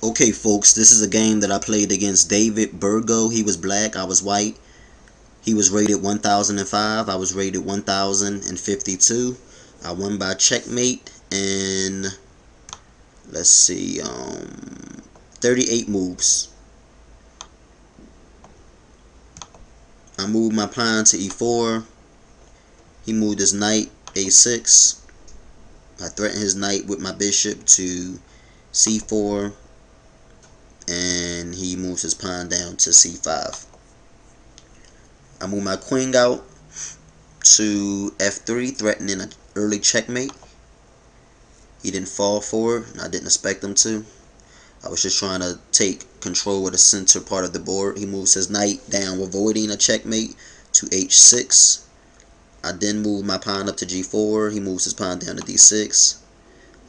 Okay, folks, this is a game that I played against DavidBurgo. He was black, I was white. He was rated 1005, I was rated 1052. I won by checkmate and let's see, 38 moves. I moved my pawn to e4. He moved his knight a6. I threatened his knight with my bishop to c4, and he moves his pawn down to c5. I move my queen out to f3, threatening an early checkmate. He didn't fall for it, and I didn't expect him to. I was just trying to take control of the center part of the board. He moves his knight down, avoiding a checkmate, to h6. I then move my pawn up to g4. He moves his pawn down to d6.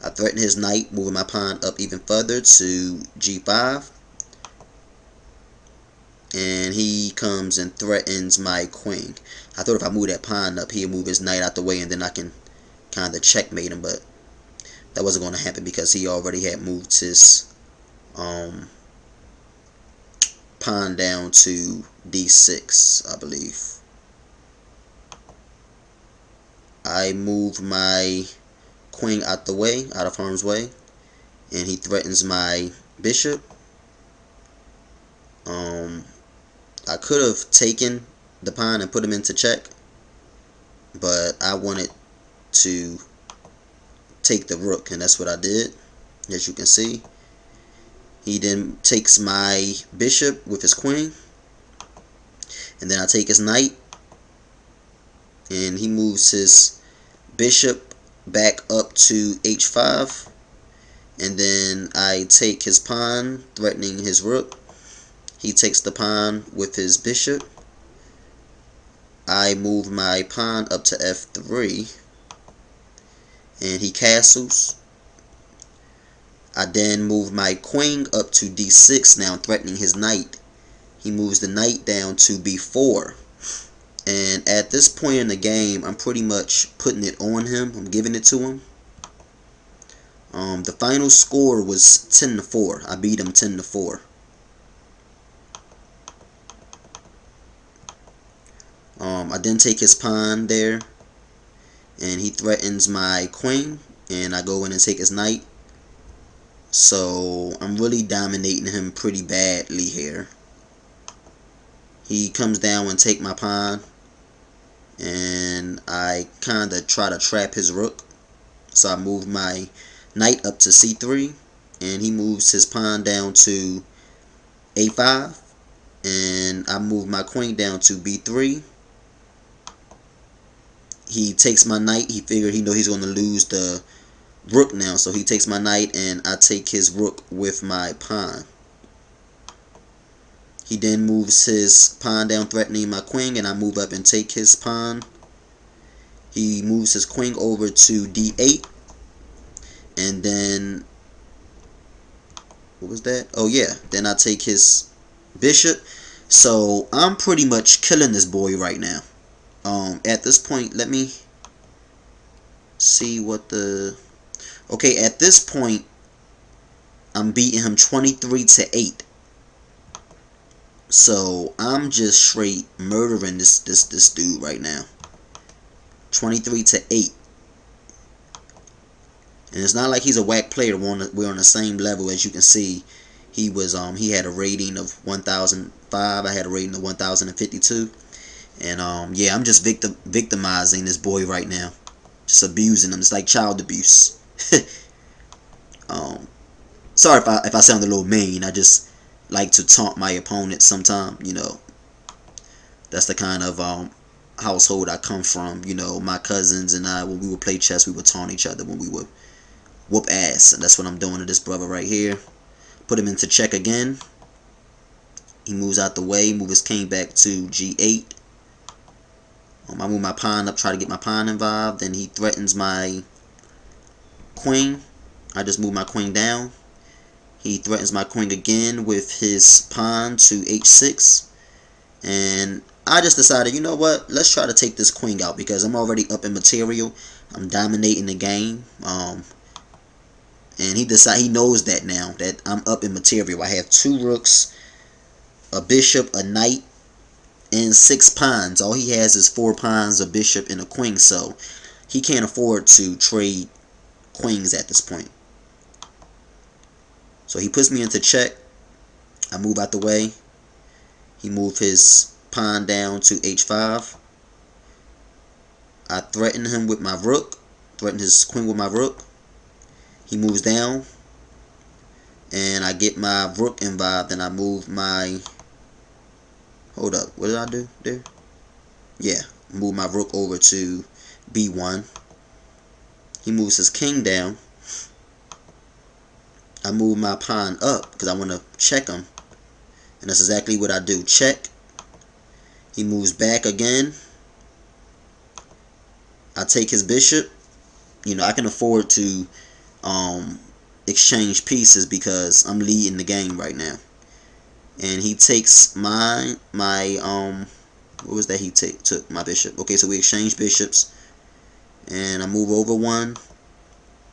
I threaten his knight, moving my pawn up even further to g5. And he comes and threatens my queen. I thought if I move that pawn up, he'd move his knight out the way, and then I can kind of checkmate him, but that wasn't going to happen because he already had moved his pawn down to d6, I believe. I move my queen out the way, out of harm's way, and he threatens my bishop. I could have taken the pawn and put him into check, but I wanted to take the rook, and that's what I did, as you can see. He then takes my bishop with his queen, and then I take his knight, and he moves his bishop back up to h5, and then I take his pawn, threatening his rook. He takes the pawn with his bishop. I move my pawn up to f3, and he castles. I then move my queen up to d6, now threatening his knight. He moves the knight down to b4. And at this point in the game, I'm pretty much putting it on him. I'm giving it to him. The final score was 10-4. I beat him 10-4. I then take his pawn there, and he threatens my queen, and I go in and take his knight. So I'm really dominating him pretty badly here. He comes down and take my pawn, and I kind of try to trap his rook. So I move my knight up to c3, and he moves his pawn down to a5, and I move my queen down to b3. He takes my knight. He figured he's going to lose the rook now, so he takes my knight, and I take his rook with my pawn. He then moves his pawn down, threatening my queen, and I move up and take his pawn. He moves his queen over to d8, and then what was that? Oh yeah, then I take his bishop. So I'm pretty much killing this boy right now. At this point, let me see what the... Okay, at this point, I'm beating him 23-8. So I'm just straight murdering this dude right now. 23-8. And it's not like he's a whack player. We're on the same level. As you can see, he had a rating of 1005. I had a rating of 1052. And yeah, I'm just victimizing this boy right now, just abusing him. It's like child abuse. Sorry if I sound a little mean. I just like to taunt my opponent sometime. You know, that's the kind of household I come from. You know, my cousins and I, when we would play chess, we would taunt each other when we would whoop ass, and that's what I'm doing to this brother right here. Put him into check again. He moves out the way, move his king back to g8. I move my pawn up, try to get my pawn involved. Then he threatens my queen. I just move my queen down. He threatens my queen again with his pawn to h6. And I just decided, you know what? Let's try to take this queen out because I'm already up in material. I'm dominating the game. And he knows that now that I'm up in material. I have 2 rooks, a bishop, a knight, and 6 pawns. All he has is 4 pawns, a bishop, and a queen. So he can't afford to trade queens at this point. So he puts me into check. I move out the way. He moves his pawn down to h5. I threaten him with my rook. Threaten his queen with my rook. He moves down. And I get my rook involved. And I move my... Hold up. What did I do there? Yeah. Move my rook over to b1. He moves his king down. I move my pawn up because I want to check him. And that's exactly what I do. Check. He moves back again. I take his bishop. You know, I can afford to exchange pieces because I'm leading the game right now. And he takes what was that he took? My bishop. Okay, so we exchange bishops. And I move over one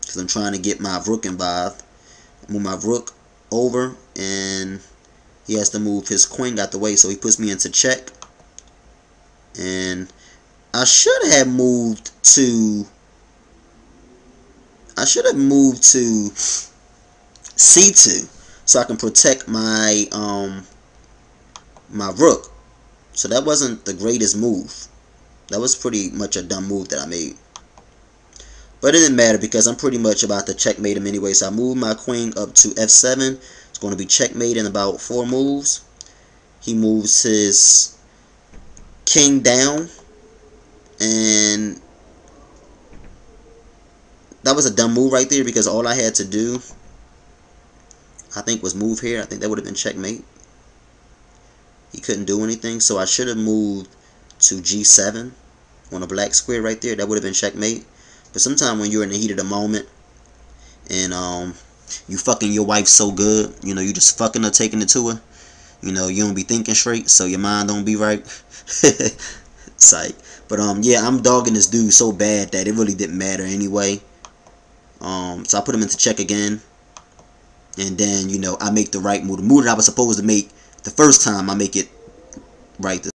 because I'm trying to get my rook involved. I move my rook over, and he has to move his queen out the way, so he puts me into check. And I should have moved to c2 so I can protect my my rook. So that wasn't the greatest move. That was pretty much a dumb move that I made. But it didn't matter because I'm pretty much about to checkmate him anyway. So I move my queen up to f7. It's going to be checkmate in about 4 moves. He moves his king down. And that was a dumb move right there because all I had to do, I think, was move here. I think that would have been checkmate. He couldn't do anything. So I should have moved to g7 on a black square right there. That would have been checkmate. But sometimes when you're in the heat of the moment and you fucking your wife so good, you know, you just fucking her, taking it to her, you know, you don't be thinking straight, so your mind don't be right. Psych. But yeah, I'm dogging this dude so bad that it really didn't matter anyway. So I put him into check again, and then, you know, I make the right move. The move that I was supposed to make the first time, I make it right.